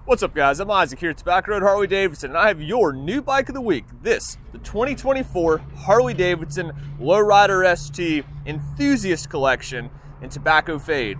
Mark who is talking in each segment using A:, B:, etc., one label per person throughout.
A: What's up, guys? I'm Isaac here at Tobacco Road Harley-Davidson, and I have your new bike of the week. This, the 2024 Harley-Davidson Low Rider ST Enthusiast Collection in Tobacco Fade.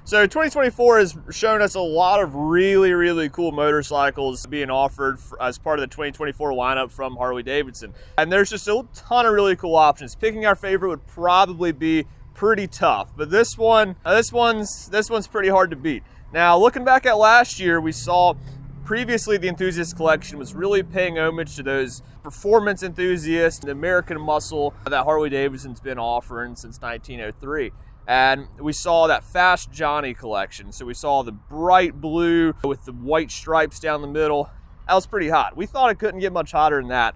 A: So 2024 has shown us a lot of really cool motorcycles being offered as part of the 2024 lineup from Harley-Davidson. And there's just a ton of really cool options. Picking our favorite would probably be pretty tough, but this one's pretty hard to beat. Now, looking back at last year, we saw previously the Enthusiast Collection was really paying homage to those performance enthusiasts, the American muscle that Harley-Davidson's been offering since 1903. And we saw that Fast Johnnie collection. So we saw the bright blue with the white stripes down the middle. That was pretty hot. We thought it couldn't get much hotter than that.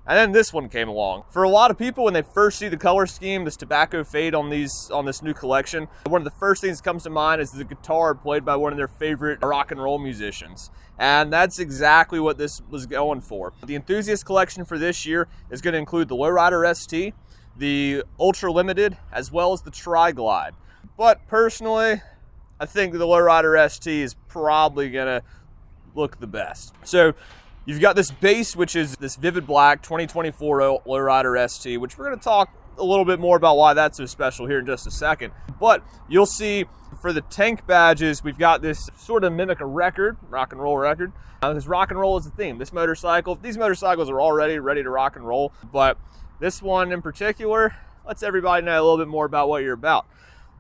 A: And then this one came along. For a lot of people, when they first see the color scheme, this tobacco fade on this new collection, one of the first things that comes to mind is the guitar played by one of their favorite rock and roll musicians. And that's exactly what this was going for. The Enthusiast Collection for this year is going to include the Low Rider ST, the Ultra Limited, as well as the Tri-Glide. But personally, I think the Low Rider ST is probably gonna look the best. So you've got this base, which is this vivid black 2024 Low Rider ST, which we're gonna talk a little bit more about why that's so special here in just a second. But you'll see for the tank badges, we've got this sort of mimic a record, rock and roll record. Because rock and roll is the theme. These motorcycles are already ready to rock and roll, but this one in particular lets everybody know a little bit more about what you're about.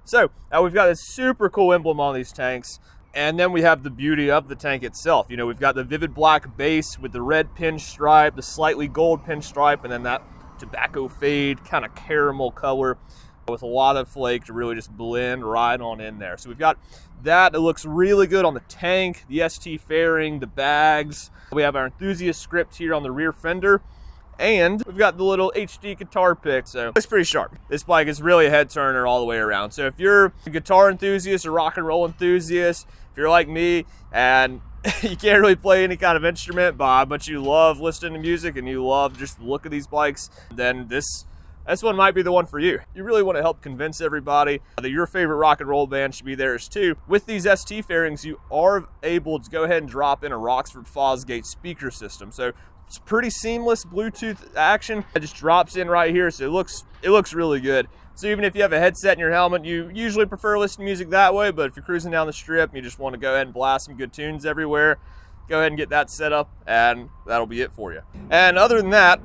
A: So we've got this super cool emblem on these tanks, and then we have the beauty of the tank itself. You know, we've got the vivid black base with the red pinstripe, the slightly gold pinstripe, and then that tobacco fade kind of caramel color with a lot of flake to really just blend right on in there. So we've got that. It looks really good on the tank, the ST fairing, the bags. We have our Enthusiast script here on the rear fender. And we've got the little HD guitar pick, so it's pretty sharp. This bike is really a head turner all the way around. So if you're a guitar enthusiast or rock and roll enthusiast, if you're like me and you can't really play any kind of instrument, but you love listening to music and you love just the look of these bikes, then this one might be the one for you. You really want to help convince everybody that your favorite rock and roll band should be theirs too. With these ST fairings, you are able to go ahead and drop in a Rockford Fosgate speaker system. So it's pretty seamless Bluetooth action. It just drops in right here, so it looks really good. So even if you have a headset in your helmet, you usually prefer listening to music that way, but if you're cruising down the strip and you just want to go ahead and blast some good tunes everywhere, go ahead and get that set up, and that'll be it for you. And other than that,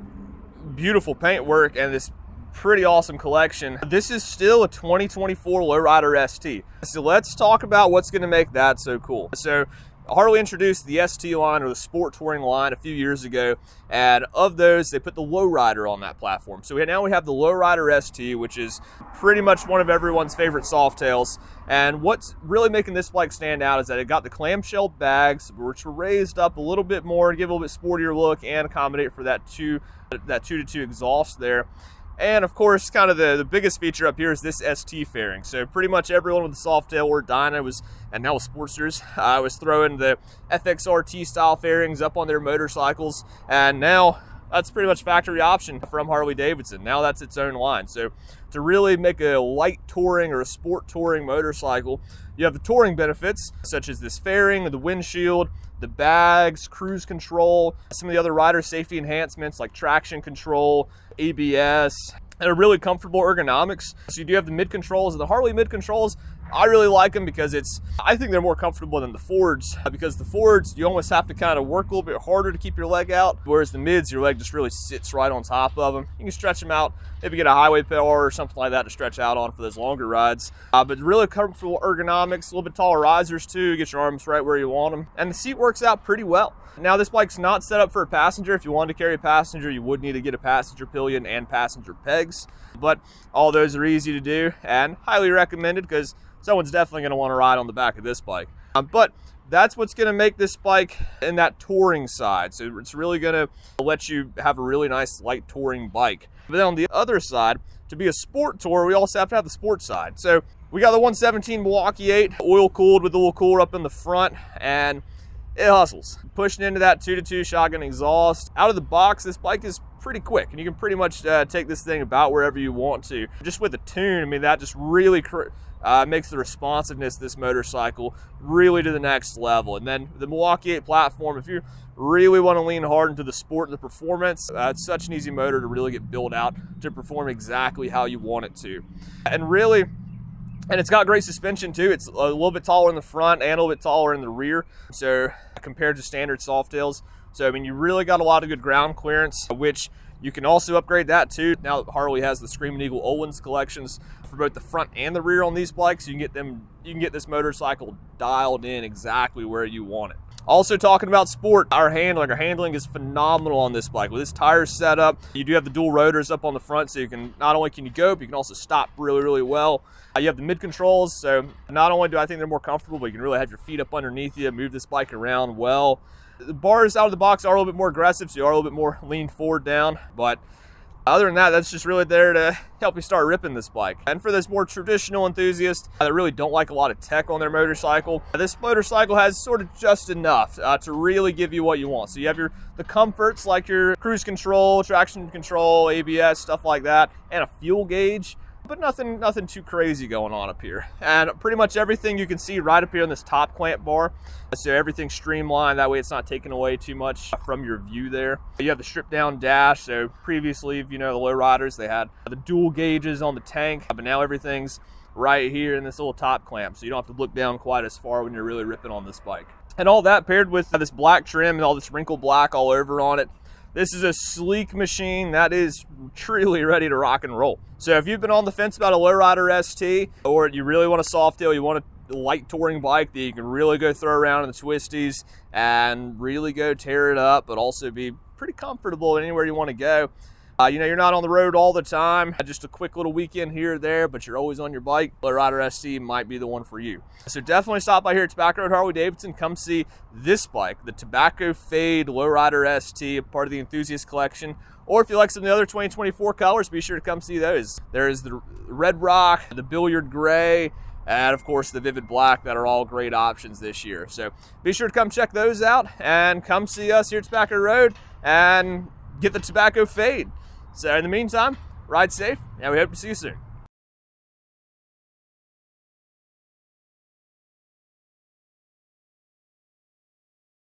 A: beautiful paintwork and this pretty awesome collection. This is still a 2024 Low Rider ST. So let's talk about what's going to make that so cool. So Harley introduced the ST line, or the sport touring line, a few years ago, and of those, they put the Low Rider on that platform. So now we have the Low Rider ST, which is pretty much one of everyone's favorite softails. And what's really making this bike stand out is that it got the clamshell bags, which were raised up a little bit more to give a little bit sportier look and accommodate for that 2-to-2 exhaust there. And of course, kind of the biggest feature up here is this ST fairing. So pretty much everyone with the Softail or Dyna and now with Sportsters, was throwing the FXRT style fairings up on their motorcycles. And now that's pretty much factory option from Harley-Davidson. Now that's its own line. So to really make a light touring or a sport touring motorcycle, you have the touring benefits, such as this fairing, the windshield, the bags, cruise control, some of the other rider safety enhancements like traction control, ABS, and a really comfortable ergonomics. So you do have the mid controls. The Harley mid controls, I really like them because I think they're more comfortable than the Fords, because the Fords, you almost have to kind of work a little bit harder to keep your leg out, whereas the mids, your leg just really sits right on top of them. You can stretch them out, maybe get a highway power or something like that to stretch out on for those longer rides. But really comfortable ergonomics, a little bit taller risers too, get your arms right where you want them. And the seat works out pretty well. Now this bike's not set up for a passenger. If you wanted to carry a passenger, you would need to get a passenger pillion and passenger pegs. But all those are easy to do and highly recommended, because someone's definitely going to want to ride on the back of this bike. But that's what's going to make this bike in that touring side. So it's really going to let you have a really nice light touring bike. But then on the other side, to be a sport tour, we also have to have the sport side. So we got the 117 Milwaukee 8, oil cooled with the little cooler up in the front, and it hustles. Pushing into that 2-to-2 shotgun exhaust. Out of the box, this bike is pretty quick, and you can pretty much take this thing about wherever you want to. Just with the tune, I mean, that just really makes the responsiveness of this motorcycle really to the next level. And then the Milwaukee 8 platform, if you really want to lean hard into the sport and the performance, it's such an easy motor to really get built out to perform exactly how you want it to. And it's got great suspension too. It's a little bit taller in the front and a little bit taller in the rear, so compared to standard Softails. So I mean, you really got a lot of good ground clearance, which you can also upgrade that too. Now that Harley has the Screaming Eagle Owens collections for both the front and the rear on these bikes, you can get this motorcycle dialed in exactly where you want it. Also talking about sport, our handling is phenomenal on this bike. With this tire setup, you do have the dual rotors up on the front, so you can not only can you go, but you can also stop really well. You have the mid controls, so not only do I think they're more comfortable, but you can really have your feet up underneath you, move this bike around well. The bars out of the box are a little bit more aggressive, so you are a little bit more lean forward down, but other than that, that's just really there to help you start ripping this bike. And for those more traditional enthusiasts that really don't like a lot of tech on their motorcycle, this motorcycle has sort of just enough to really give you what you want. So you have the comforts like your cruise control, traction control, ABS, stuff like that, and a fuel gauge, but nothing too crazy going on up here. And pretty much everything you can see right up here on this top clamp bar. So everything's streamlined, that way it's not taking away too much from your view there. You have the stripped down dash, so previously, if you know the low riders, they had the dual gauges on the tank, but now everything's right here in this little top clamp, so you don't have to look down quite as far when you're really ripping on this bike. And all that paired with this black trim and all this wrinkle black all over on it. This is a sleek machine that is truly ready to rock and roll. So if you've been on the fence about a Low Rider ST, or you really want a Softail, you want a light touring bike that you can really go throw around in the twisties and really go tear it up, but also be pretty comfortable anywhere you want to go. You know, you're not on the road all the time, just a quick little weekend here or there, but you're always on your bike. Low Rider ST might be the one for you. So definitely stop by here at Tobacco Road Harley-Davidson. Come see this bike, the Tobacco Fade Low Rider ST, part of the Enthusiast Collection. Or if you like some of the other 2024 colors, be sure to come see those. There is the Red Rock, the Billiard Gray, and of course the Vivid Black that are all great options this year. So be sure to come check those out and come see us here at Tobacco Road and get the Tobacco Fade. So in the meantime, ride safe, and we hope to see you soon.